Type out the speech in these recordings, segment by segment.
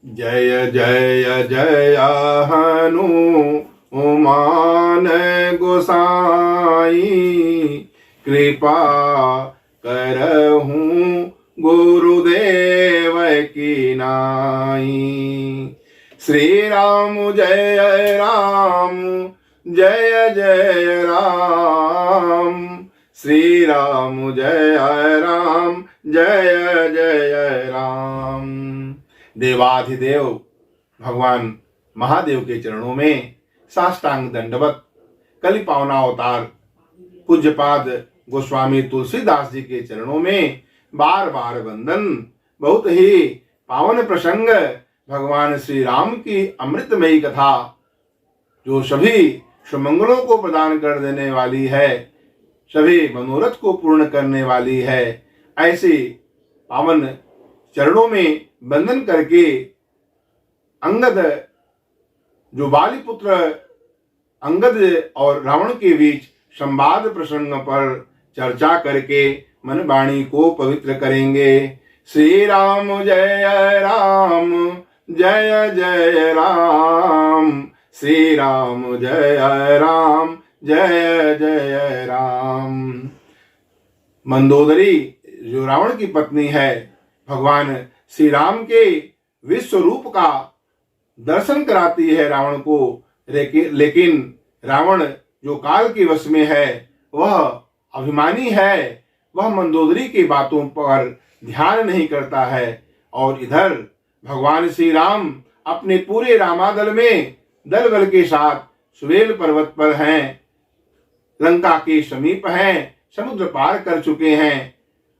जय जय जय हनुमान गोसाई, कृपा करहूँ गुरुदेव की नाई। श्री राम जय राम, जय जय राम, श्री राम जय राम, जय जय राम। देवाधिदेव भगवान महादेव के चरणों में साष्टांग दंडवत कलि पावना अवतार पूज्यपाद गोस्वामी तुलसीदास जी के चरणों में बार बार वंदन। बहुत ही पावन प्रसंग भगवान श्री राम की अमृतमयी कथा, जो सभी सुमंगलों को प्रदान कर देने वाली है, सभी मनोरथ को पूर्ण करने वाली है। ऐसे पावन चरणों में बंधन करके अंगद, जो बाली पुत्र अंगद और रावण के बीच संवाद प्रसंग पर चर्चा करके मन वाणी को पवित्र करेंगे। श्री राम जय राम, जय जय राम, श्री राम जय राम, जय जय राम। मंदोदरी जो रावण की पत्नी है, भगवान श्री राम के विश्व रूप का दर्शन कराती है रावण को, लेकिन रावण जो काल के वश में है, वह अभिमानी है, वह मंदोदरी की बातों पर ध्यान नहीं करता है। और इधर भगवान श्री राम अपने पूरे रामादल में दल बल के साथ सुवेल पर्वत पर हैं, लंका के समीप हैं, समुद्र पार कर चुके हैं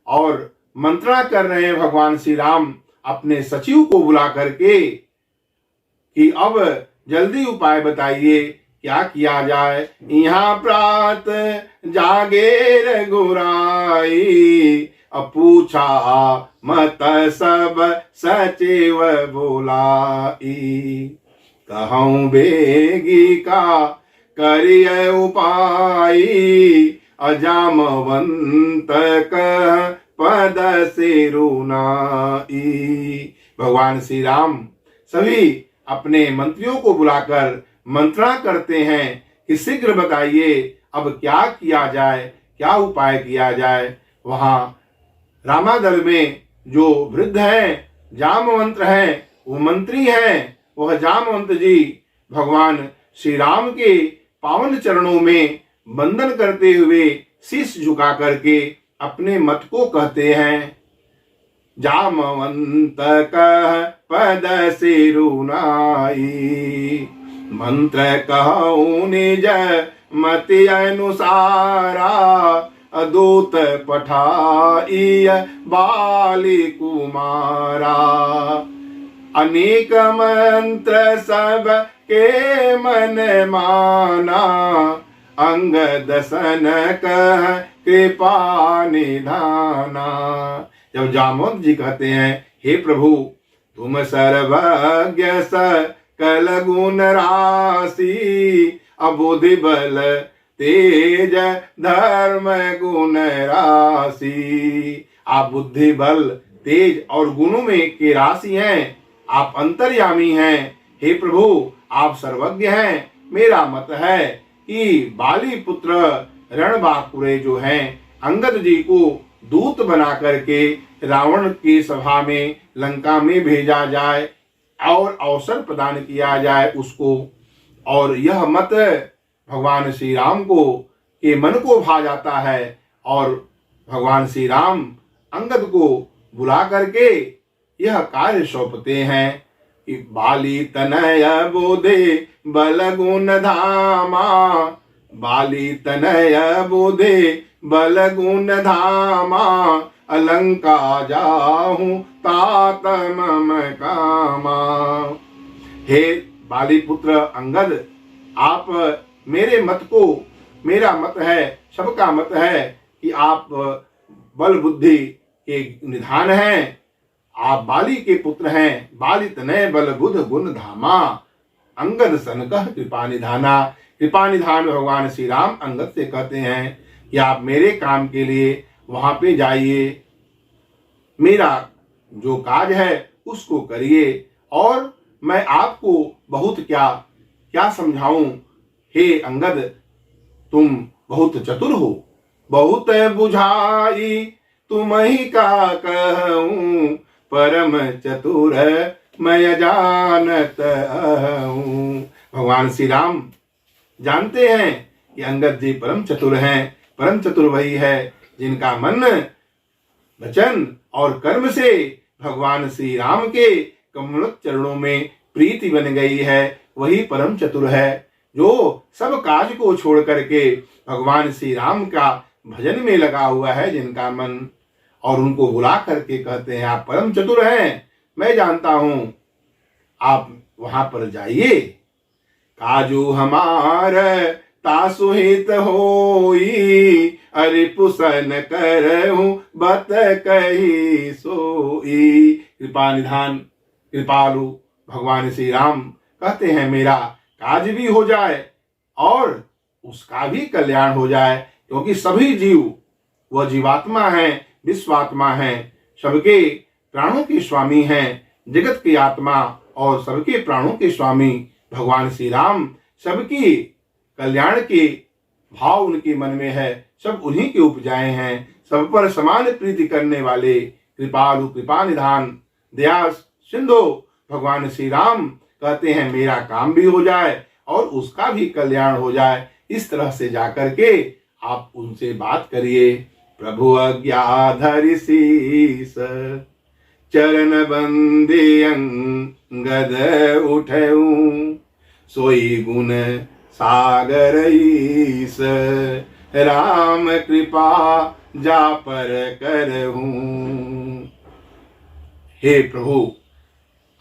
और मंत्रणा कर रहे हैं भगवान श्री राम अपने सचिव को बुला करके कि अब जल्दी उपाय बताइए, क्या किया जाए। यहाँ प्रात जागे रघुराई, पूछा मत सब सचिव बुलाई। कहूँ बेगी का करिय उपाय, अजामवंत कह पद से रुनाई। भगवान श्री राम सभी अपने मंत्रियों को बुलाकर मंत्रणा करते हैं कि शीघ्र बताइए अब क्या किया जाए, क्या उपाय किया जाए। वहां रामादल में जो वृद्ध हैं, जामवंत हैं, वो मंत्री हैं, वह जामवंत जी भगवान श्री राम के पावन चरणों में वंदन करते हुए शीश झुका करके अपने मत को कहते हैं। जामवंत कह पद से रुनाई, मंत्र कहूँ निज मति अनुसारा, अदूत पठाई बाली कुमारा। अनेक मंत्र सब के मन माना, अंग दसन कह कृपा निधाना। जब जामवंत जी कहते हैं, हे प्रभु तुम सर्वज्ञ सकल गुण राशि, अबुद्धि बल तेज धर्म गुण राशि। आप बुद्धि बल तेज और गुणों में के राशि हैं, आप अंतर्यामी हैं। हे प्रभु आप सर्वज्ञ हैं। मेरा मत है कि बाली पुत्र रणबांकुरे जो हैं, अंगद जी को दूत बना करके रावण की सभा में लंका में भेजा जाए और अवसर प्रदान किया जाए उसको। और यह मत भगवान श्री राम को के मन को भा जाता है और भगवान श्री राम अंगद को बुला करके यह कार्य सौंपते हैं कि बाली तनय बोधे बल गुण धामा, बाली तनय बोधे बल गुण धामा, अलंका जाहूं तात मम कामा। हे बाली पुत्र अंगद, आप मेरे मत को, मेरा मत है, सबका मत है कि आप बल बुद्धि के निधान हैं, आप बाली के पुत्र हैं। बाली तनय बल बुध गुण धामा, अंगद सन कह कृपा निधाना। कृपा निधान भगवान श्री राम अंगद से कहते हैं कि आप मेरे काम के लिए वहां पे जाइए, मेरा जो काज है उसको करिए और मैं आपको बहुत क्या क्या समझाऊं। हे अंगद, तुम बहुत चतुर हो, बहुत बुझाई तुम ही का कहूं, परम चतुर मैं अजानत हूं। भगवान श्री राम जानते हैं कि अंगद जी परम चतुर हैं। परम चतुर वही है जिनका मन वचन और कर्म से भगवान श्री राम के कमल चरणों में प्रीति बन गई है। वही परम चतुर है जो सब काज को छोड़ करके भगवान श्री राम का भजन में लगा हुआ है, जिनका मन। और उनको बुला करके कहते हैं, आप परम चतुर हैं, मैं जानता हूं, आप वहां पर जाइए। काजू हमार तासुहित होई, अरे पुसन करहूं बत कही सोई। कृपा निधान कृपालु भगवान श्री राम कहते हैं, मेरा काज भी हो जाए और उसका भी कल्याण हो जाए, क्योंकि सभी जीव वह जीवात्मा हैं, विश्वात्मा हैं, सबके प्राणों के स्वामी हैं, जगत की आत्मा और सबके प्राणों के स्वामी भगवान श्री राम। सबकी कल्याण के भाव उनके मन में है, सब उन्हीं के उपजाए हैं। सब पर समान प्रीति करने वाले कृपालु कृपा निधान दया सिंधु भगवान श्री राम कहते हैं, मेरा काम भी हो जाए और उसका भी कल्याण हो जाए। इस तरह से जाकर के आप उनसे बात करिए। प्रभु अज्ञाधरि शीस, चरण बंदे अंगद उठऊं, सोई गुण सागर ईस, राम कृपा जा पर करहूं। हे प्रभु,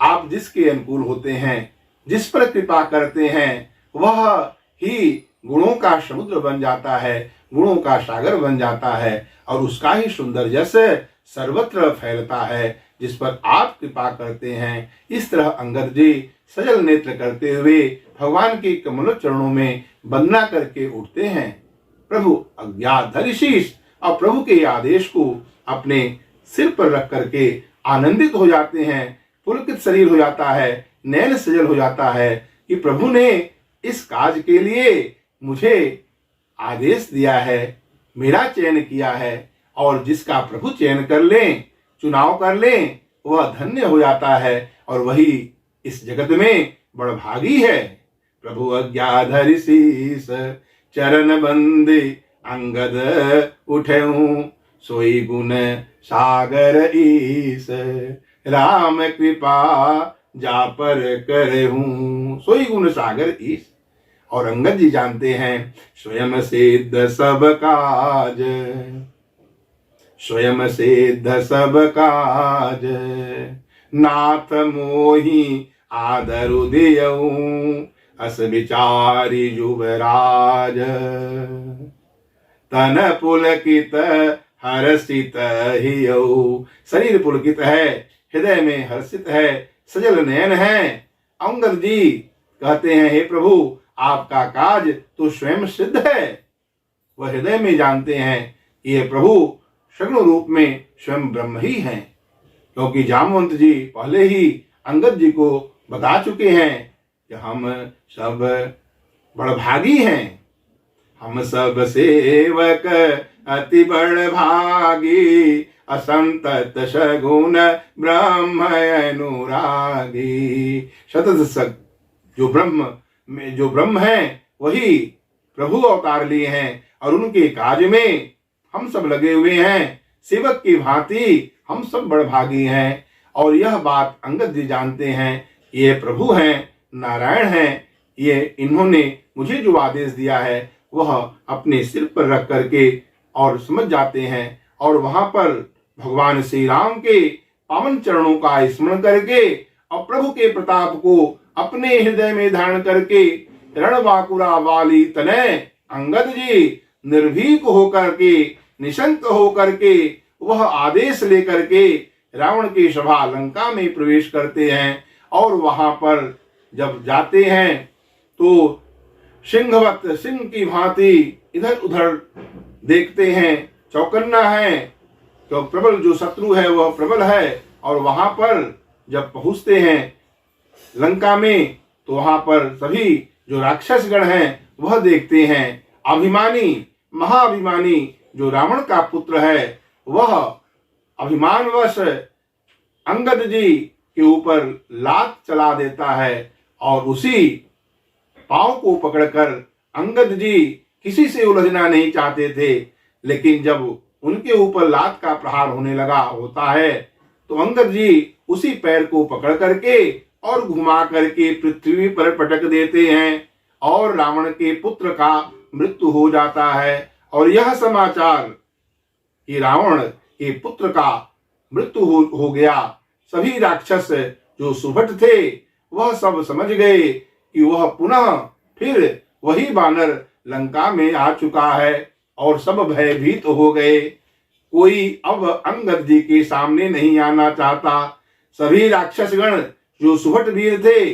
आप जिसके अनुकूल होते हैं, जिस पर कृपा करते हैं, वह ही गुणों का समुद्र बन जाता है, गुणों का सागर बन जाता है, और उसका ही सुंदर यश सर्वत्र फैलता है, जिस पर आप कृपा करते हैं। इस तरह अंगद जी सजल नेत्र करते हुए भगवान के कमल चरणों में वंदना करके उठते हैं। प्रभु अज्ञाधरि शीस, और प्रभु के आदेश को अपने सिर पर रख करके आनंदित हो जाते हैं। पुलकित शरीर हो जाता है, नयन सजल हो जाता है कि प्रभु ने इस काज के लिए मुझे आदेश दिया है, मेरा चयन किया है, और जिसका प्रभु चयन कर लें, चुनाव कर लें, वह धन्य हो जाता है, और वही इस जगत में बड़भागी है। प्रभु अज्ञाधरि शीस, चरण बंदे अंगद उठऊं, सोई गुण सागर ईस, राम कृपा जा पर करहूं। सोई गुण सागर ईस। और अंगद जी जानते हैं, स्वयं सिद्ध सब काज, स्वयं सिद्ध सब काज, नाथ मोहि आदरु दियऊं, अस विचारी युवराज, तन पुलकित हर्षित हियऊ। शरीर पुलकित है, हृदय में हर्षित है, सजल नयन है। अंगद जी कहते हैं, हे प्रभु, आपका काज तो स्वयं सिद्ध है। वह हृदय में जानते हैं कि ये प्रभु सगुण रूप में स्वयं ब्रह्म ही हैं, क्योंकि जामवंत जी पहले ही अंगद जी को बता चुके हैं कि हम सब बड़भागी हैं, हम सब सेवक अति बड़भागी, असंतत सगुण ब्रह्म अनुरागी। सतत सग जो ब्रह्म है वही प्रभु अवतार लिए हैं, और उनके काज में हम सब लगे हुए हैं। सेवक की भांति हम सब बड़भागी हैं। और यह बात अंगद जी जानते हैं, ये प्रभु हैं, नारायण हैं, ये इन्होंने मुझे जो आदेश दिया है वह अपने सिर पर रख करके और समझ जाते हैं। और वहां पर भगवान श्री राम के पावन चरणों का स्मरण करके और प्रभु के प्रताप को अपने हृदय में धारण करके रणबांकुरा वाली तनय अंगद जी निर्भीक होकर के, निशंक होकर के, वह आदेश लेकर के रावण की सभा लंका में प्रवेश करते हैं। और वहां पर जब जाते हैं तो सिंहवत, सिंह की भांति इधर उधर देखते हैं, चौकन्ना है, तो प्रबल जो शत्रु है वह प्रबल है। और वहां पर जब पहुंचते हैं लंका में तो वहां पर सभी जो राक्षस गण हैं वह देखते हैं। अभिमानी महाअभिमानी जो रावण का पुत्र है वह अभिमानवश अंगद जी के ऊपर लात चला देता है और उसी पांव को पकड़कर अंगद जी किसी से उलझना नहीं चाहते थे, लेकिन जब उनके ऊपर लात का प्रहार होने लगा होता है तो अंगद जी उसी पैर को पकड़ करके और घुमा करके पृथ्वी पर पटक देते हैं और रावण के पुत्र का मृत्यु हो जाता है। और यह समाचार कि रावण के पुत्र का मृत्यु हो गया, सभी राक्षस जो सुभट थे वह सब समझ गए कि वह पुनः फिर वही बानर लंका में आ चुका है और सब भयभीत हो गए। कोई अब अंगद जी के सामने नहीं आना चाहता। सभी राक्षसगण जो सुभट वीर थे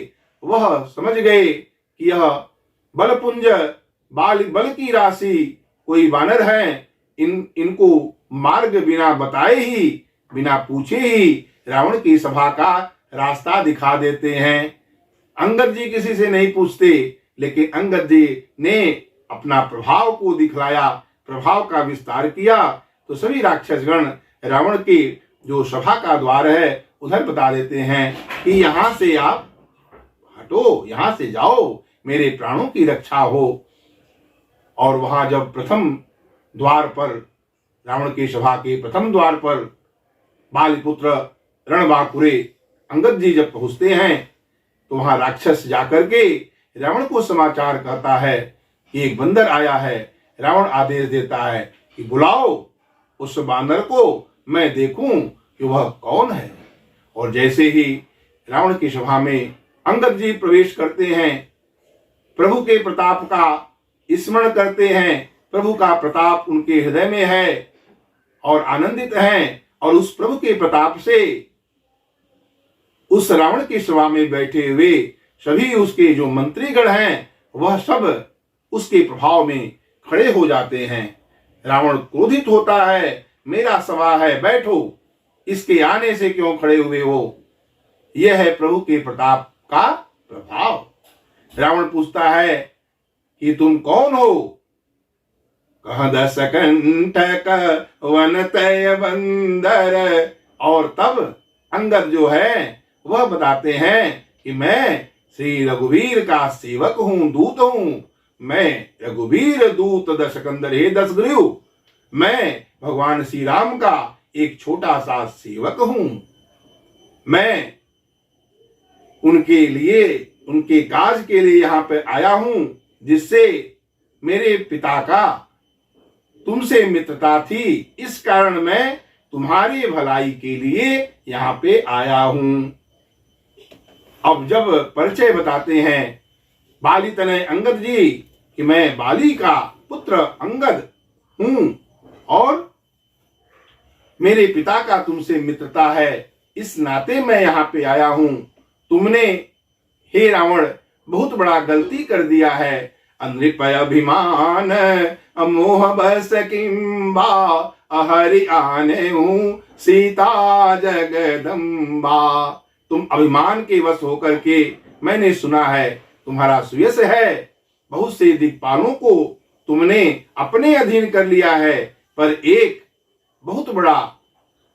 वह समझ गए कि यह बलपुंज बल की राशि कोई बानर है, इनको मार्ग बिना बताए ही बिना पूछे ही रावण की सभा का रास्ता दिखा देते हैं। अंगद जी किसी से नहीं पूछते, लेकिन अंगद जी ने अपना प्रभाव को दिखलाया, प्रभाव का विस्तार किया तो सभी राक्षसगण रावण की जो सभा का द्वार है उधर बता देते हैं कि यहां से आप हटो, यहां से जाओ, मेरे प्राणों की रक्षा हो। और वहां जब प्रथम द्वार पर, रावण की सभा के प्रथम द्वार पर बालिपुत्र रणबांकुरे अंगद जी जब पहुंचते हैं तो वहां राक्षस जाकर के रावण को समाचार कहता है कि एक बंदर आया है। रावण आदेश देता है कि बुलाओ उस बांदर को, मैं देखूं कि वह कौन है। और जैसे ही रावण की सभा में अंगद जी प्रवेश करते हैं, प्रभु के प्रताप का स्मरण करते हैं, प्रभु का प्रताप उनके हृदय में है और आनंदित हैं और उस प्रभु के प्रताप से उस रावण की सभा में बैठे हुए सभी उसके जो मंत्रीगण हैं वह सब उसके प्रभाव में खड़े हो जाते हैं। रावण क्रोधित होता है, मेरा सभा है, बैठो, इसके आने से क्यों खड़े हुए हो। यह है प्रभु के प्रताप का प्रभाव। रावण पूछता है कि तुम कौन हो। कह दस कंठक वन तय बंदर। और तब अंगद जो है वह बताते हैं कि मैं श्री रघुवीर का सेवक हूं, दूत हूं। मैं रघुवीर दूत दस कंदर हे दस ग्रीव। मैं भगवान श्री राम का एक छोटा सा सेवक हूं। मैं उनके लिए, उनके काज के लिए यहां पे आया हूं, जिससे मेरे पिता का तुमसे मित्रता थी, इस कारण मैं तुम्हारी भलाई के लिए यहां पे आया हूं। अब जब परिचय बताते हैं बाली तनय अंगद जी कि मैं बाली का पुत्र अंगद हूं और मेरे पिता का तुमसे मित्रता है, इस नाते मैं यहां पे आया हूं। तुमने हे रावण बहुत बड़ा गलती कर दिया है। नृपय अभिमान अमोह बस किंबा हरि आने हूं सीता जगदम्बा। तुम अभिमान के वश होकर के, मैंने सुना है तुम्हारा सुयश है, बहुत से दिक्पालों को तुमने अपने अधीन कर लिया है, पर एक बहुत बड़ा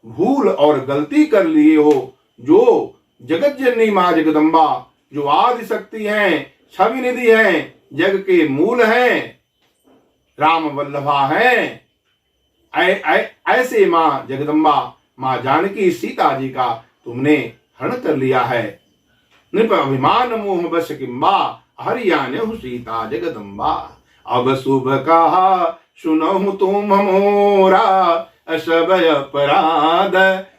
भूल और गलती कर लिए हो। जो जगत जननी मां जगदम्बा, जो आदि शक्ति हैं, छवि निधि हैं, जग के मूल हैं, राम वल्लभा हैं, ऐसे मां जगदम्बा, मां जानकी सीता जी का तुमने हरण कर लिया है। नृप अभिमान मोह बस किंबा हरियाने सीता जगदम्बा। अब शुभ कहा सुनहु तुम मोरा, असभय अपराध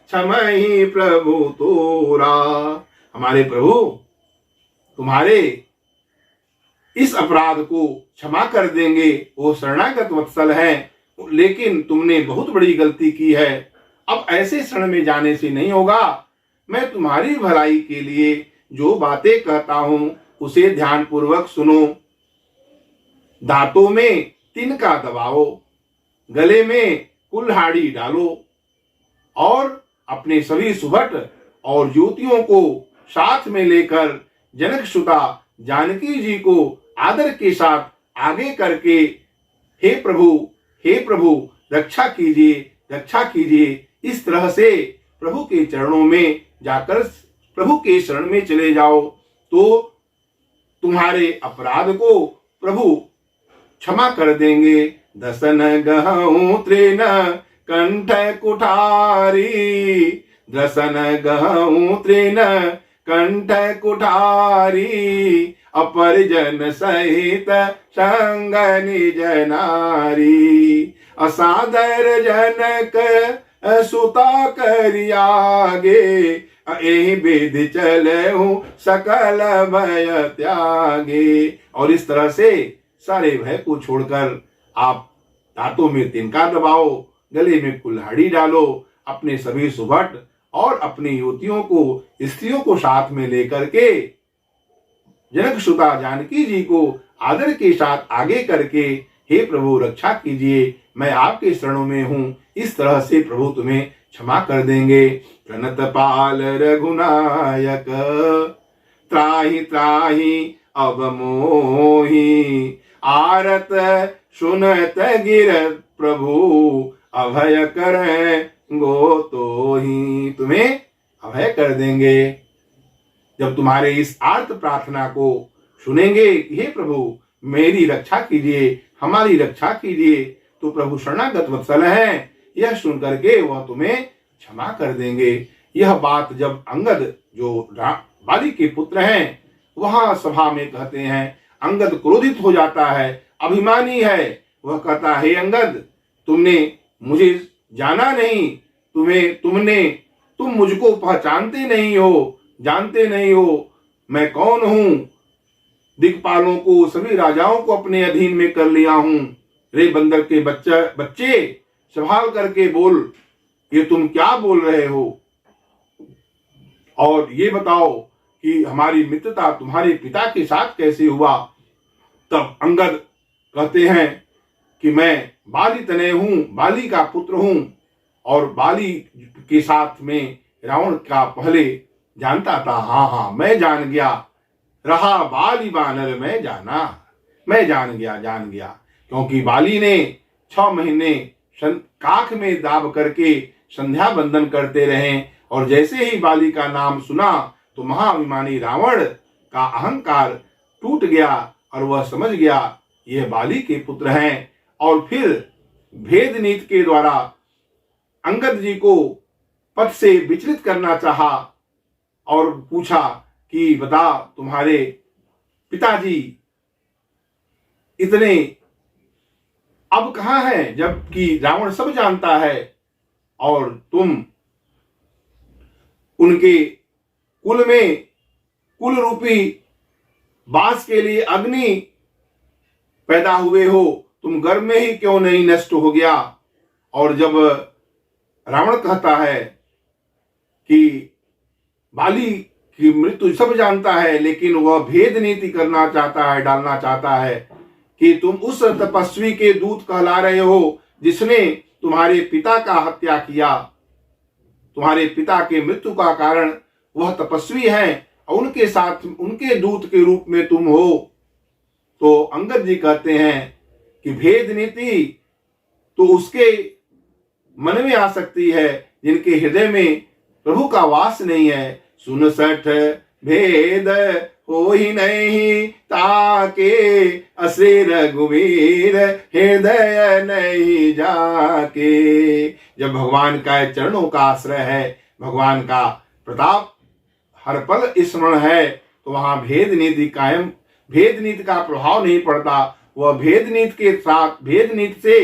क्षमहि प्रभु तोरा। हमारे प्रभु तुम्हारे इस अपराध को क्षमा कर देंगे, वो शरणागत वत्सल हैं, लेकिन तुमने बहुत बड़ी गलती की है। अब ऐसे शरण में जाने से नहीं होगा। मैं तुम्हारी भलाई के लिए जो बातें कहता हूं उसे ध्यान पूर्वक सुनो। दांतों में तिनका दबाओ, गले में कुल्हाड़ी डालो और अपने सभी सुभट और युवतियों को साथ में लेकर जनक सुता जानकी जी को आदर के साथ आगे करके हे प्रभु रक्षा कीजिए, रक्षा कीजिए, इस तरह से प्रभु के चरणों में जाकर प्रभु के शरण में चले जाओ तो तुम्हारे अपराध को प्रभु क्षमा कर देंगे। दसन गहूं तृण कंठ कुठारी, दसन गहूं तृण कंठ कुठारी, अपरिजन सहित संग निज नारी। असादर जनक सुता करियागे, एहि विधि चले हूँ सकल भय त्यागे। और इस तरह से सारे भय को छोड़कर आप दांतों में तिनका दबाओ, गले में कुल्हाड़ी डालो, अपने सभी सुभट और अपनी युवतियों को, स्त्रियों को साथ में लेकर के जनक सुता जानकी जी को आदर के साथ आगे करके हे प्रभु रक्षा कीजिए, मैं आपके शरणों में हूँ, इस तरह से प्रभु तुम्हें क्षमा कर देंगे। प्रणत पाल रघुनायक त्राहि त्राहि अब मोहि, आरत सुनत गिरत प्रभु अभय करें गो तो ही। तुम्हें अभय कर देंगे जब तुम्हारे इस आर्त प्रार्थना को सुनेंगे, हे प्रभु मेरी रक्षा कीजिए, हमारी रक्षा कीजिए, तो प्रभु शरणागत वत्सल हैं, यह सुन करके वह तुम्हें क्षमा कर देंगे। यह बात जब अंगद जो बाली के पुत्र हैं वहां सभा में कहते हैं, अंगद क्रोधित हो जाता है, अभिमानी है, वह कहता है, हे अंगद तुमने मुझे जाना नहीं, तुम मुझको पहचानते नहीं हो, जानते नहीं हो मैं कौन हूं, दिक्पालों को, सभी राजाओं को अपने अधीन में कर लिया हूं। रे बंदर के बच्चे संभाल करके बोल, ये तुम क्या बोल रहे हो, और ये बताओ कि हमारी मित्रता तुम्हारे पिता के साथ कैसे हुआ। तब अंगद कहते हैं कि मैं बाली तनय हूं, बाली का पुत्र हूं, और बाली के साथ में रावण का पहले जानता था। हाँ मैं जान गया, रहा बाली बानर मैं जाना, मैं जान गया क्योंकि बाली ने 6 महीने काख में दाब करके संध्या बंदन करते रहे, और जैसे ही बाली का नाम सुना तो महाअभिमानी रावण का अहंकार टूट गया और वह समझ गया यह बाली के पुत्र हैं। और फिर भेद नीति के द्वारा अंगद जी को पथ से विचलित करना चाहा और पूछा कि बता तुम्हारे पिताजी इतने अब कहां है, जबकि रावण सब जानता है और तुम उनके कुल में कुल रूपी बांस के लिए अग्नि पैदा हुए हो, तुम गर्भ में ही क्यों नहीं नष्ट हो गया। और जब रावण कहता है कि बाली की मृत्यु सब जानता है, लेकिन वह भेद नीति करना चाहता है, डालना चाहता है कि तुम उस तपस्वी के दूत कहला रहे हो जिसने तुम्हारे पिता का हत्या किया, तुम्हारे पिता के मृत्यु का कारण वह तपस्वी है और उनके साथ उनके दूत के रूप में तुम हो। तो अंगद जी कहते हैं कि भेद नीति तो उसके मन में आ सकती है जिनके हृदय में प्रभु का वास नहीं है। सुन सठ भेद हो ही नहीं ताके, अश्री रघुवीर हृदय नहीं जाके। जब भगवान का चरणों का आश्रय है, भगवान का प्रताप हर पल स्मरण है, तो वहां भेद नीति कायम, भेद नीति का प्रभाव नहीं पड़ता। वह भेद नीति के साथ, भेद नीति से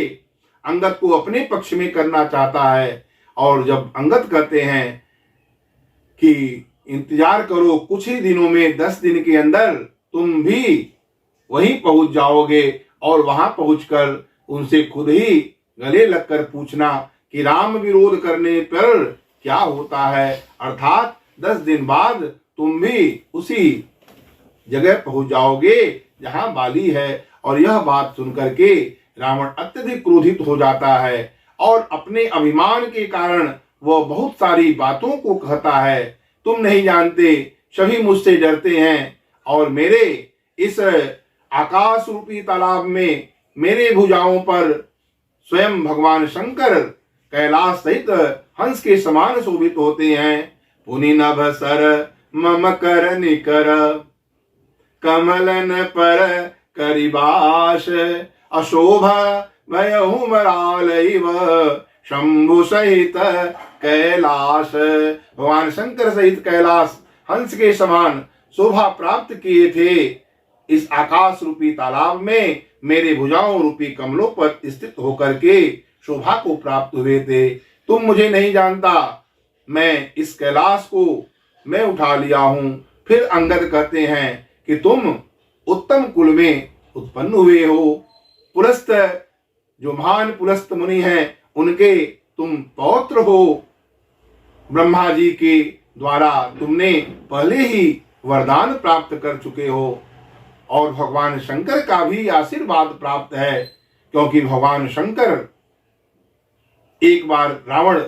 अंगद को अपने पक्ष में करना चाहता है। और जब अंगद कहते हैं कि इंतजार करो, कुछ ही दिनों में 10 दिन के अंदर तुम भी वहीं पहुंच जाओगे, और वहां पहुंचकर उनसे खुद ही गले लगकर पूछना कि राम विरोध करने पर क्या होता है, अर्थात 10 दिन बाद तुम भी उसी जगह पहुंच जाओगे जहां बाली है। और यह बात सुनकर के रावण अत्यधिक क्रोधित हो जाता है और अपने अभिमान के कारण वह बहुत सारी बातों को कहता है। तुम नहीं जानते सभी मुझसे डरते हैं और मेरे इस आकाश रूपी तालाब में मेरे भुजाओं पर स्वयं भगवान शंकर कैलाश सहित हंस के समान शोभित होते हैं। पुनि नभ सर मम कर निकर कमलन पर करिबास अशोभा भयहु मरालैव शंभु सहित कैलाश। भगवान शंकर सहित कैलाश हंस के समान शोभा प्राप्त किए थे। इस आकाश रूपी तालाब में मेरे भुजाओं रूपी कमलों पर स्थित होकर के शोभा को प्राप्त हुए थे। तुम मुझे नहीं जानता, मैं इस कैलाश को मैं उठा लिया हूं। फिर अंगद कहते हैं कि तुम उत्तम कुल में उत्पन्न हुए हो। पुलस्त जो महान पुलस्त मुनि हैं उनके तुम पौत्र हो। ब्रह्मा जी के द्वारा तुमने पहले ही वरदान प्राप्त कर चुके हो और भगवान शंकर का भी आशीर्वाद प्राप्त है, क्योंकि भगवान शंकर एक बार रावण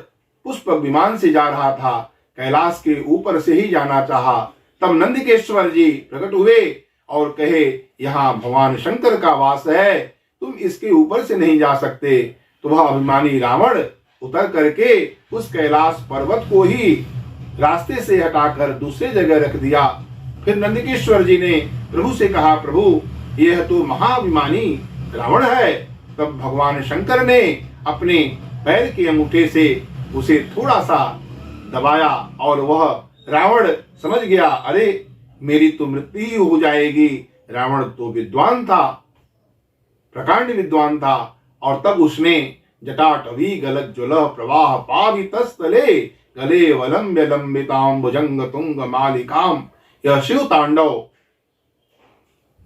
पुष्पक विमान से जा रहा था, कैलाश के ऊपर से ही जाना चाहा। तब नंदिकेश्वर जी प्रकट हुए और कहे यहाँ भगवान शंकर का वास है, तुम इसके ऊपर से नहीं जा सकते। तो वह अभिमानी रावण उतर करके उस कैलाश पर्वत को ही रास्ते से हटाकर दूसरे जगह रख दिया। फिर नंदिकेश्वर जी ने प्रभु से कहा, प्रभु यह तो महाभिमानी रावण है। तब भगवान शंकर ने अपने पैर के अंगूठे से उसे थोड़ा सा दबाया और वह रावण समझ गया, अरे मेरी तो मृत्यु ही हो जाएगी। रावण तो विद्वान था, प्रकांड विद्वान था, और तब उसने जटाटवी गलज्ज्वल प्रवाह पावितस्थले गले वलंब्य लंबिताम भुजंग तुंग मालिकाम, यह शिव तांडव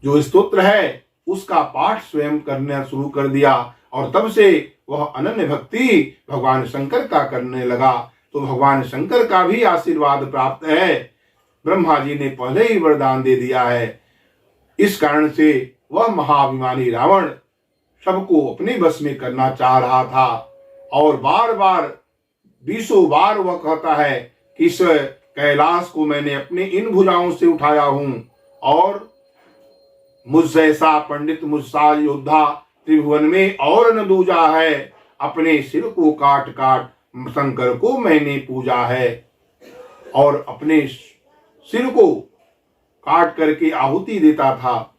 जो स्तोत्र है उसका पाठ स्वयं करना शुरू कर दिया और तब से वह अनन्य भक्ति भगवान शंकर का करने लगा। तो भगवान शंकर का भी आशीर्वाद प्राप्त है। ब्रह्मा जी ने पहले ही वरदान दे दिया है। इस कारण से वह महाभिमानी रावण सबको अपने बस में करना चाह रहा था और बार बार 20 बार वह कहता है कि इस कैलाश को मैंने अपने इन भुजाओं से उठाया हूं और मुझ जैसा पंडित, मुझसा योद्धा त्रिभुवन में और न दूजा है। अपने सिर को काट काट शंकर को मैंने पूजा है और अपने सिर को काट करके आहुति देता था।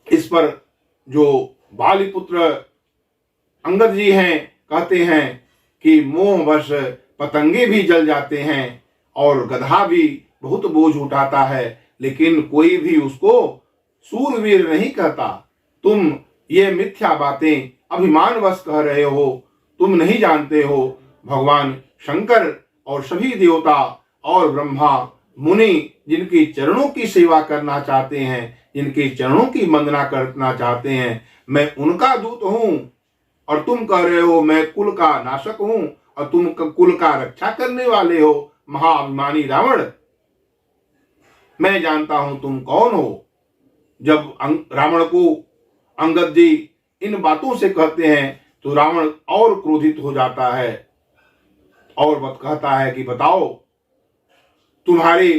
इस पर जो बालीपुत्र अंगद जी हैं कहते हैं कि मोहवश पतंगे भी जल जाते हैं और गधा भी बहुत बोझ उठाता है, लेकिन कोई भी उसको सूरवीर नहीं कहता। तुम ये मिथ्या बातें अभिमानवश कह रहे हो, तुम नहीं जानते हो भगवान शंकर और सभी देवता और ब्रह्मा मुनि जिनके चरणों की सेवा करना चाहते हैं, जिनके चरणों की वंदना करना चाहते हैं, मैं उनका दूत हूं। और तुम कह रहे हो मैं कुल का नाशक हूं और तुम कुल का रक्षा करने वाले हो महाअभिमानी रावण। मैं जानता हूं तुम कौन हो। जब रावण को अंगद जी इन बातों से कहते हैं तो रावण और क्रोधित हो जाता है और वह कहता है कि बताओ तुम्हारी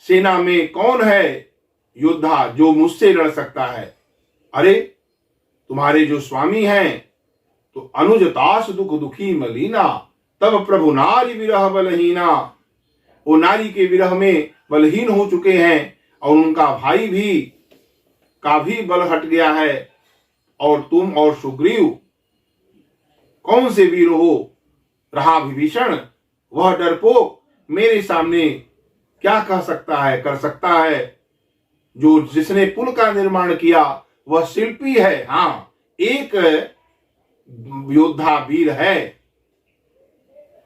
सेना में कौन है योद्धा जो मुझसे लड़ सकता है। अरे तुम्हारे जो स्वामी हैं तो अनुज ताश दुख दुखी मलीना तब प्रभु नारी विरह बलहीना, वो नारी के विरह में बलहीन हो चुके हैं और उनका भाई भी का भी बल हट गया है। और तुम और सुग्रीव कौन से वीर हो। रहा विभीषण वह डरपोक मेरे सामने क्या कह सकता है, कर सकता है। जो जिसने पुल का निर्माण किया वह शिल्पी है, हाँ एक योद्धा वीर है।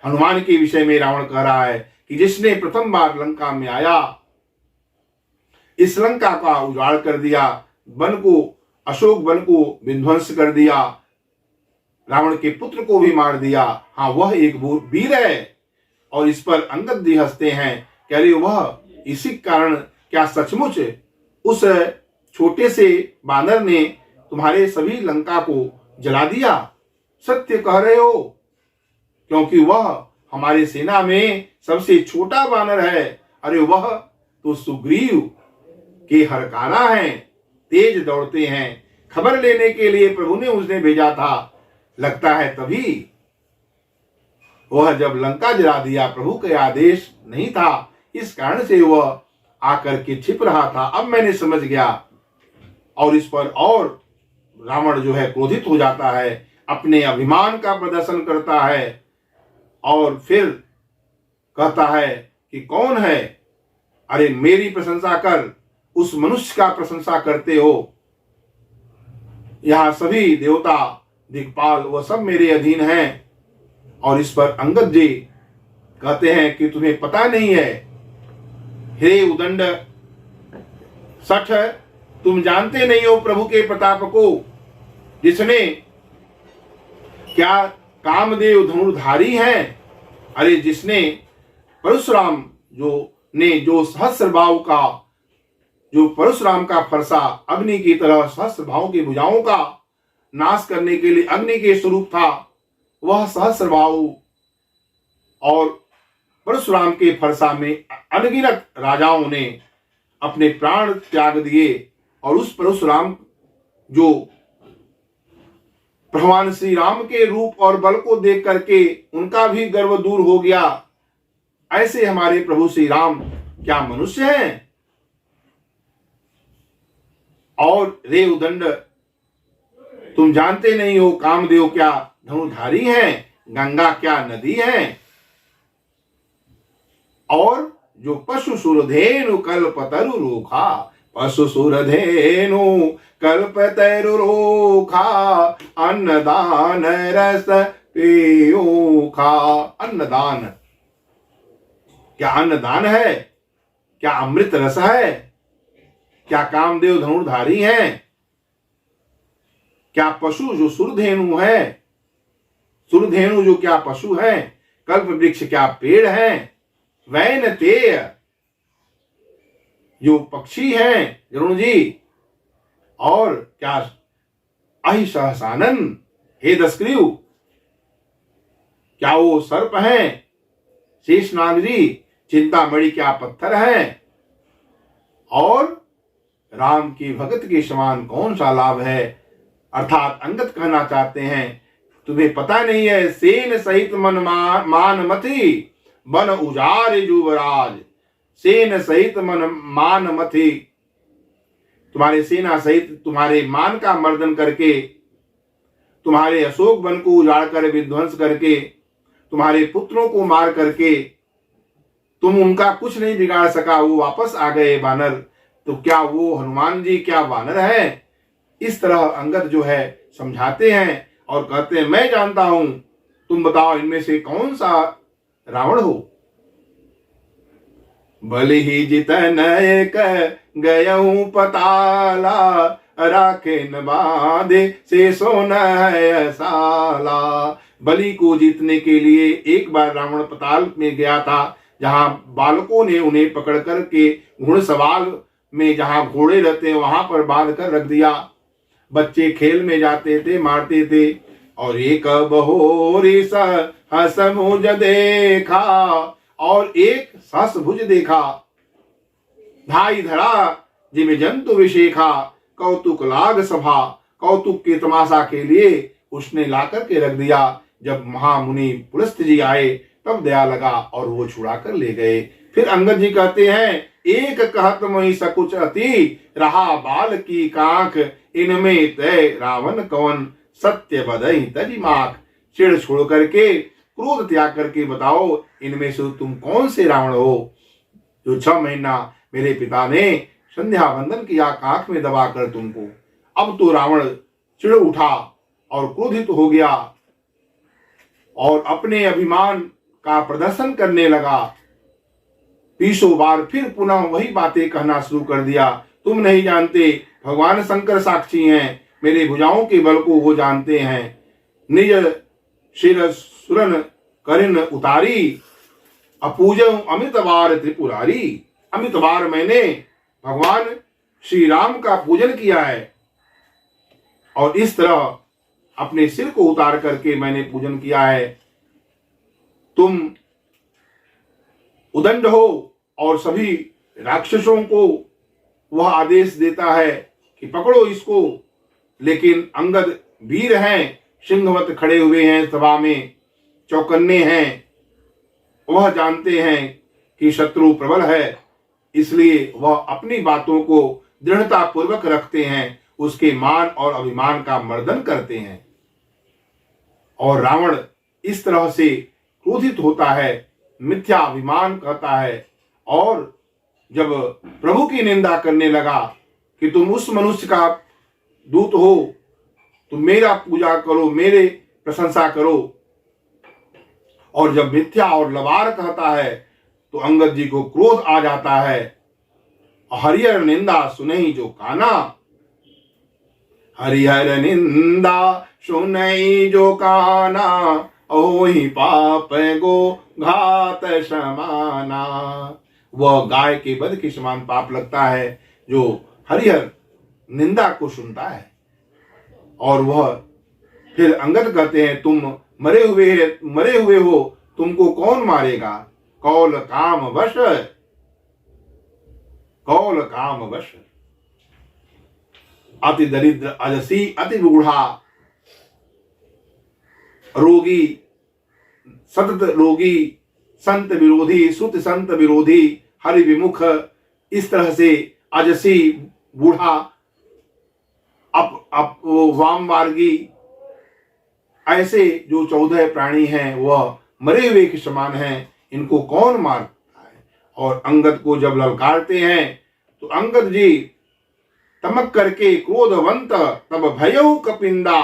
हनुमान के विषय में रावण कह रहा है कि जिसने प्रथम बार लंका में आया, इस लंका का उजाड़ कर दिया, वन को अशोक वन को विध्वंस कर दिया, रावण के पुत्र को भी मार दिया, हाँ वह एक वीर है। और इस पर अंगद जी हंसते हैं, कह रहे वह इसी कारण क्या सचमुच उस छोटे से बानर ने तुम्हारे सभी लंका को जला दिया। सत्य कह रहे हो, क्योंकि वह हमारे सेना में सबसे छोटा बानर है अरे वह तो सुग्रीव के हरकाना हैं, तेज दौड़ते हैं। खबर लेने के लिए प्रभु ने उसने भेजा था, लगता है तभी वह जब लंका जला दिया, प्रभु के आदेश नहीं था, इस कारण से वह आकर के छिप रहा था। अब मैंने समझ गया। और इस पर और रावण जो है क्रोधित हो जाता है, अपने अभिमान का प्रदर्शन करता है और फिर कहता है कि कौन है, अरे मेरी प्रशंसा कर, उस मनुष्य का प्रशंसा करते हो। यहां सभी देवता दिक्पाल वह सब मेरे अधीन हैं। और इस पर अंगद जी कहते हैं कि तुम्हें पता नहीं है, हे उदंड सठ, तुम जानते नहीं हो प्रभु के प्रताप को, जिसने क्या कामदेव धनुर्धारी हैं। अरे जिसने परशुराम जो सहस्र बाहु का, जो परशुराम का फरसा अग्नि की तरह सहस्र बाहु की भुजाओं का नाश करने के लिए अग्नि के स्वरूप था, वह सहस्र बाहु और परशुराम के फरसा में अनगिनत राजाओं ने अपने प्राण त्याग दिए। और उस परशुराम जो भगवान श्री राम के रूप और बल को देख करके उनका भी गर्व दूर हो गया, ऐसे हमारे प्रभु श्री राम क्या मनुष्य हैं। और रे उदंड, तुम जानते नहीं हो कामदेव क्या धनुर्धारी हैं, गंगा क्या नदी है। और जो पशु सुरधेनु कल्पतरु रोखा, पशु सुरधेनु कल्पतरु रोखा, अन्नदान रस पियूखा। अन्नदान, क्या अन्नदान है, क्या अमृत रस है, क्या कामदेव धनुर्धारी हैं, क्या पशु जो सुरधेनु है, सुरधेनु जो क्या पशु है, कल्प वृक्ष क्या पेड़ है, वैन तेय जो पक्षी हैं गरुण जी, और क्या अहि सहसानन, हे दशग्रीव क्या वो सर्प हैं, शेषनाग जी चिंतामणि क्या पत्थर है। और राम की भगत के समान कौन सा लाभ है। अर्थात अंगद कहना चाहते हैं, तुम्हें पता नहीं है, सेन सहित मान मथी बन उजार युवराज। सेन सहित मान मथी, तुम्हारे सेना सहित तुम्हारे मान का मर्दन करके, तुम्हारे अशोक वन को उजाड़ कर विध्वंस करके, तुम्हारे पुत्रों को मार करके तुम उनका कुछ नहीं बिगाड़ सका, वो वापस आ गए बानर। तो क्या वो हनुमान जी क्या बानर है। इस तरह अंगद जो है समझाते हैं और कहते हैं, मैं जानता हूं, तुम बताओ इनमें से कौन सा रावण हो। बलि ही जितन एक गयऊ पताला, राखे न बांधे से सोना है साला। बलि को जीतने के लिए एक बार रावण पताल में गया था, जहां बालकों ने उन्हें पकड़ करके घुड़सवार में जहां घोड़े रहते हैं वहां पर बांध कर रख दिया। बच्चे खेल में जाते थे, मारते थे। और एक बहोरी सहसभुज देखा, और एक सहसभुज देखा, धाई धड़ा जिमे जंतु विशेखा, कौतुक लाग सभा। कौतुक के तमाशा के लिए उसने ला करके रख दिया। जब महामुनि पुलस्त्य जी आए तब दया लगा और वो छुड़ा कर ले गए। फिर अंगद जी कहते हैं, एक कहत मोहि सकुच अति, रहा बाल की कांख, इनमें तय रावण कौन, सत्य बदई तजी माख। चिड़ छोड़ करके, क्रोध त्याग करके बताओ, इनमें से तुम कौन से रावण हो। जो 6 महीना मेरे पिता ने संध्या वंदन किया कांख में दबाकर तुमको। अब तो रावण चिड़ उठा और क्रोधित हो गया और अपने अभिमान का प्रदर्शन करने लगा। 20 बार फिर पुनः वही बातें कहना शुरू कर दिया। तुम नहीं जानते, भगवान शंकर साक्षी हैं, मेरे भुजाओं के बल को वो जानते हैं। निज शिर सुरन करिन उतारी, अपूजऊ अमित बार त्रिपुरारी। अमित बार मैंने भगवान श्री राम का पूजन किया है और इस तरह अपने सिर को उतार करके मैंने पूजन किया है। तुम उदंड हो और सभी राक्षसों को वह आदेश देता है कि पकड़ो इसको। लेकिन अंगद वीर हैं, सिंहवत खड़े हुए हैं, सभा में चौकन्ने हैं। वह जानते हैं कि शत्रु प्रबल है, इसलिए वह अपनी बातों को दृढ़ता पूर्वक रखते हैं, उसके मान और अभिमान का मर्दन करते हैं। और रावण इस तरह से क्रोधित होता है, मिथ्या अभिमान कहता है, और जब प्रभु की निंदा करने लगा कि तुम उस मनुष्य का दूत हो, तुम मेरा पूजा करो, मेरे प्रशंसा करो, और जब मिथ्या और लबार कहता है तो अंगद जी को क्रोध आ जाता है। हरिहर निंदा सुनई जो काना, हरिहर निंदा सुनई जो काना, ओहि पाप गो घात समाना। वह गाय के वध के समान पाप लगता है जो हरिहर निंदा को सुनता है। और वह फिर अंगद कहते हैं, तुम मरे हुए हो, तुमको कौन मारेगा? कौल काम वश, कौल काम वश। अति दरिद्र अजसी अति बूढ़ा, रोगी सतत रोगी, संत विरोधी श्रुत संत विरोधी, हरि विमुख, इस तरह से अजसी बूढ़ा, वाम मार्गी, ऐसे जो 14 प्राणी हैं वह मरे हुए के समान हैं, इनको कौन मारता है? और अंगद को जब ललकारते हैं तो अंगद जी तमक करके क्रोधवंत तब भयउ कपिंदा,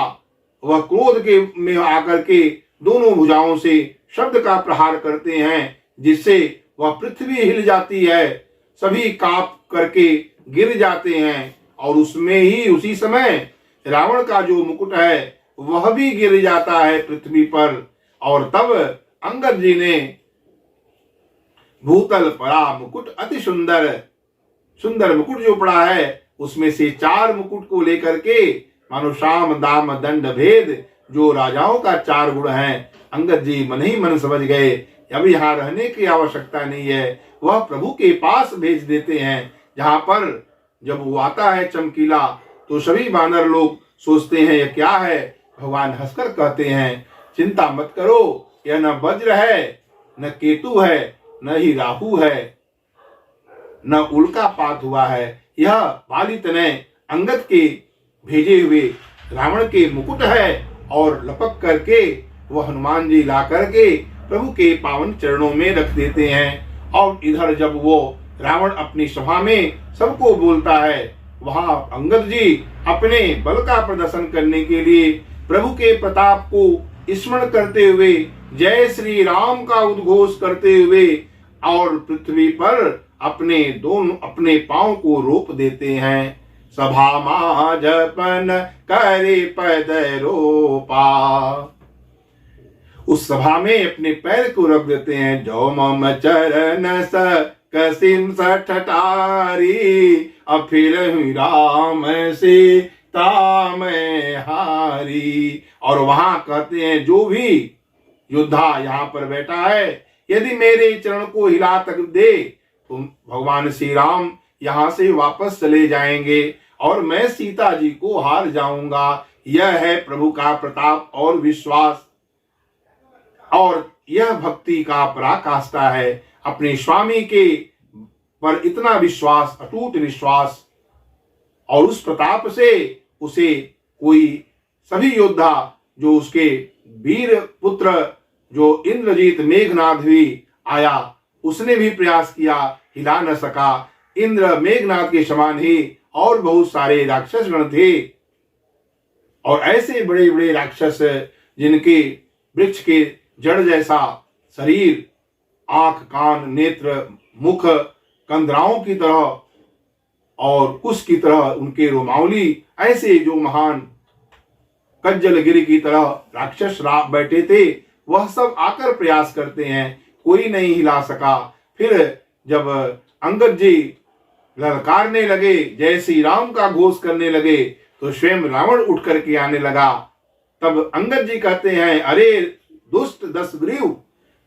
वह क्रोध के में आकर के दोनों भुजाओं से शब्द का प्रहार करते हैं, जिससे वह पृथ्वी हिल जाती है, सभी कांप करके गिर जाते हैं। और उसमें ही उसी समय रावण का जो मुकुट है वह भी गिर जाता है पृथ्वी पर। और तब अंगद जी ने भूतल पड़ा मुकुट अति सुंदर, सुंदर मुकुट जो पड़ा है उसमें से 4 मुकुट को लेकर के, मानो शाम दाम दंड भेद, जो राजाओं का 4 गुण है, अंगद जी मन ही मन समझ गए अब यहाँ रहने की आवश्यकता नहीं है। वह प्रभु के पास भेज देते हैं, जहां पर जब वो आता है चमकीला तो सभी वानर लोग सोचते हैं यह क्या है। भगवान हंसकर कहते हैं, चिंता मत करो, यह न वज्र है, न केतु है, न ही राहु है, न उल्कापात हुआ है, यह बालित ने अंगद के भेजे हुए रावण के मुकुट है। और लपक करके वह हनुमान जी ला करके प्रभु के पावन चरणों में रख देते हैं। और इधर जब वो रावण अपनी सभा में सबको बोलता है, वहां अंगद जी अपने बल का प्रदर्शन करने के लिए प्रभु के प्रताप को स्मरण करते हुए जय श्री राम का उद्घोष करते हुए और पृथ्वी पर अपने पांव को रोप देते हैं। सभा मा जपन करे पद रोपा, उस सभा में अपने पैर को रख देते हैं। जो मम चरण स कसिम सठटारी, अफिर राम से ताम हारी। और वहां कहते हैं जो भी योद्धा यहाँ पर बैठा है, यदि मेरे चरण को हिला तक दे तो भगवान श्री राम यहाँ से वापस चले जाएंगे और मैं सीता जी को हार जाऊंगा। यह है प्रभु का प्रताप और विश्वास, और यह भक्ति का पराकाष्ठा है। अपने स्वामी के पर इतना विश्वास, अटूट विश्वास, और उस प्रताप से उसे कोई सभी योद्धा जो उसके वीर पुत्र जो इंद्रजीत मेघनाद भी आया, उसने भी प्रयास किया, हिला न सका। इंद्र मेघनाद के समान ही और बहुत सारे राक्षस गण थे, और ऐसे बड़े बड़े राक्षस जिनके वृक्ष के जड़ जैसा शरीर, आंख कान नेत्र मुख कंदराओं की तरह और कुश की तरह उनके रोमावली, ऐसे जो महान कज्जलगिरी की तरह राक्षस बैठे थे, वह सब आकर प्रयास करते हैं, कोई नहीं हिला सका। फिर जब अंगद जी ललकारने लगे, जय श्री राम का घोष करने लगे, तो स्वयं रावण उठ करके आने लगा। तब अंगद जी कहते हैं, अरे दुष्ट दशग्रीव,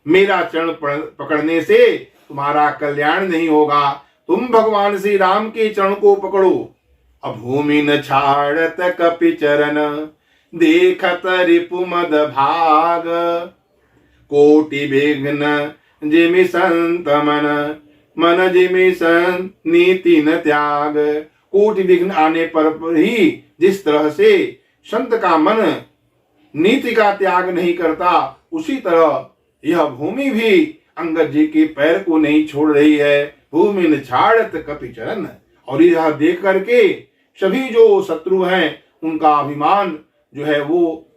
मेरा चरण पकड़ने से तुम्हारा कल्याण नहीं होगा। तुम भगवान श्री राम के चरण को पकड़ो। अब भूमि न छाड़त कपि चरण, देखत रिपु मद भाग। कोटि विघ्न जिमि संत मन, मन जिमि संत नीति न त्याग। कोटि विघ्न आने पर ही जिस तरह से संत का मन नीति का त्याग नहीं करता, उसी तरह यह भूमि भी अंगद जी के पैर को नहीं छोड़ रही है। भूमि न छाड़त कपि चरण। और यह देख करके सभी जो शत्रु हैं उनका अभिमान जो है वो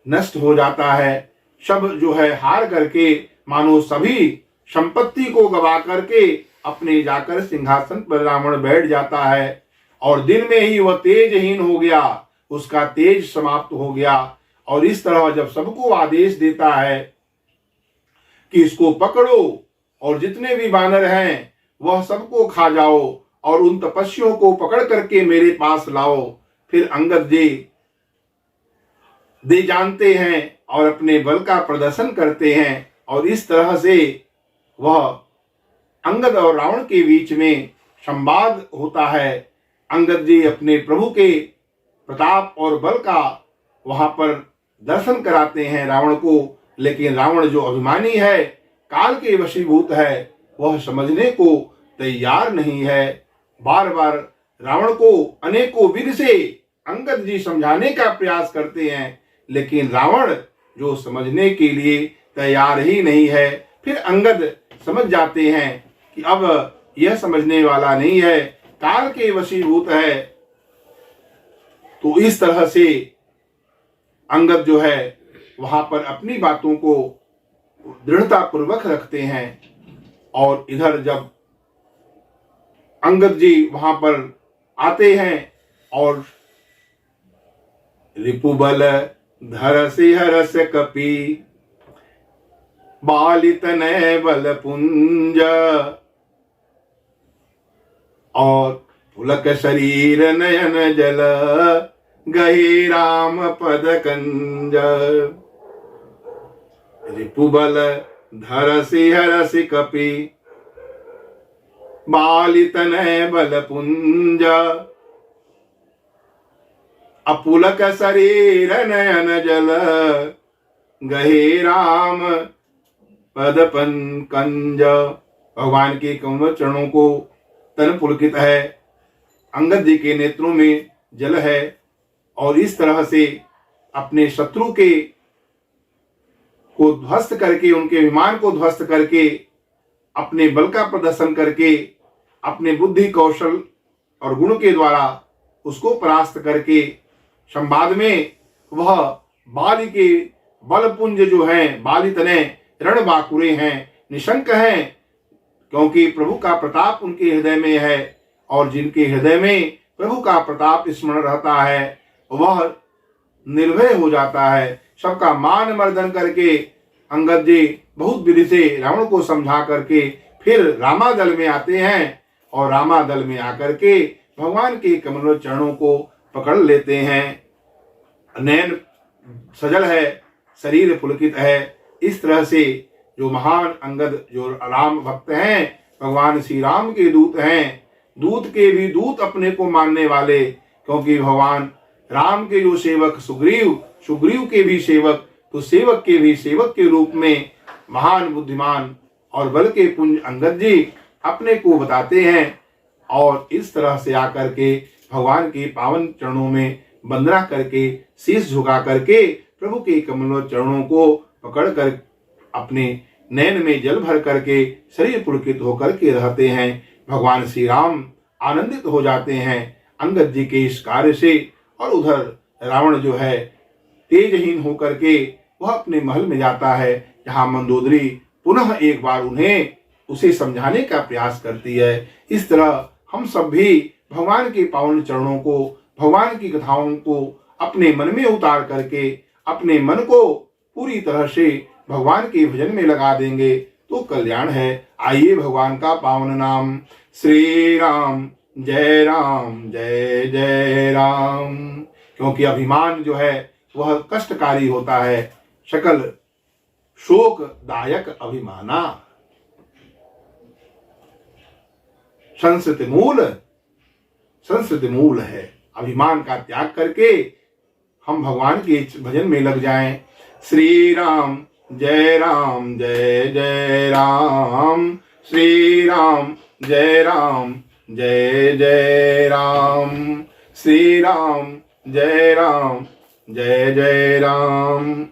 नष्ट हो जाता है। सब जो है हार करके मानो सभी संपत्ति को गवा करके अपने जाकर सिंहासन पर रावण बैठ जाता है। और दिन में ही वह तेजहीन हो गया, उसका तेज समाप्त हो गया। और इस तरह जब सबको आदेश देता है कि इसको पकड़ो और जितने भी वानर हैं वह सबको खा जाओ और उन तपस्वियों को पकड़ करके मेरे पास लाओ, फिर अंगद जी दे जानते हैं और अपने बल का प्रदर्शन करते हैं। और इस तरह से वह अंगद और रावण के बीच में संवाद होता है। अंगद जी अपने प्रभु के प्रताप और बल का वहां पर दर्शन कराते हैं रावण को। लेकिन रावण जो अभिमानी है, काल के वशीभूत है, वह समझने को तैयार नहीं है। बार बार रावण को अनेकों विधि से अंगद जी समझाने का प्रयास करते हैं, लेकिन रावण जो समझने के लिए तैयार ही नहीं है। फिर अंगद समझ जाते हैं कि अब यह समझने वाला नहीं है, काल के वशीभूत है। तो इस तरह से अंगद जो है वहां पर अपनी बातों को दृढ़ता पूर्वक रखते हैं। और इधर जब अंगद जी वहां पर आते हैं और रिपुबल धरसि हरस कपि, बालित नय बल पुंज। और पुलक शरीर नयन जल, गहे राम पद कंज। रिपुबल धरसि हरसि कपि, बालित नय बल पुंज। अपुलक शरीर नयन जल, गहे राम पद कंज। भगवान के कमल चरणों को तन पुलकित है, अंगद जी के नेत्रों में जल है। और इस तरह से अपने शत्रु के को ध्वस्त करके, उनके विमान को ध्वस्त करके, अपने बल का प्रदर्शन करके, अपने बुद्धि कौशल और गुण के द्वारा उसको परास्त करके, संवाद में वह बाली के बलपुंज जो हैं, बाली तने रण बाकुरे हैं, निशंक हैं, क्योंकि प्रभु का प्रताप उनके हृदय में है। और जिनके हृदय में प्रभु का प्रताप स्मरण रहता है वह निर्भय हो जाता है। सबका मान मर्दन करके अंगद जी बहुत विधि से रावण को समझा करके फिर रामादल में आते हैं। और रामादल में आकर के भगवान के कमल चरणों को पकड़ लेते हैं। नयन सजल है, शरीर पुलकित है। इस तरह से जो महान अंगद जो राम भक्त हैं, भगवान श्री राम के दूत हैं, दूत के भी दूत अपने को मानने वाले, क्योंकि भगवान राम के जो सेवक सुग्रीव, सुग्रीव के भी सेवक, तो सेवक के भी सेवक के रूप में महान बुद्धिमान और बल के पुंज अंगद जी अपने को बताते हैं। और इस तरह से आकर के भगवान के पावन चरणों में वंदना करके, शीश झुका करके प्रभु के कमल चरणों को पकड़ कर अपने नयन में जल भर करके शरीर पुलकित होकर के रहते हैं। भगवान श्री राम आनंदित हो जाते हैं अंगद जी के इस कार्य से। और उधर रावण जो है तेजहीन होकर के वह अपने महल में जाता है, जहां मंदोदरी पुनः एक बार उसे समझाने का प्रयास करती है। इस तरह हम सब भी भगवान के पावन चरणों को, भगवान की कथाओं को अपने मन में उतार करके अपने मन को पूरी तरह से भगवान के भजन में लगा देंगे तो कल्याण है। आइए भगवान का पावन नाम श्री राम जय जय राम। क्योंकि अभिमान जो है वह कष्टकारी होता है, सकल शोकदायक अभिमाना। संस्कृति मूल है। अभिमान का त्याग करके हम भगवान के भजन में लग जाएं। श्री राम जय राम, श्री राम जय राम, श्री राम जय राम।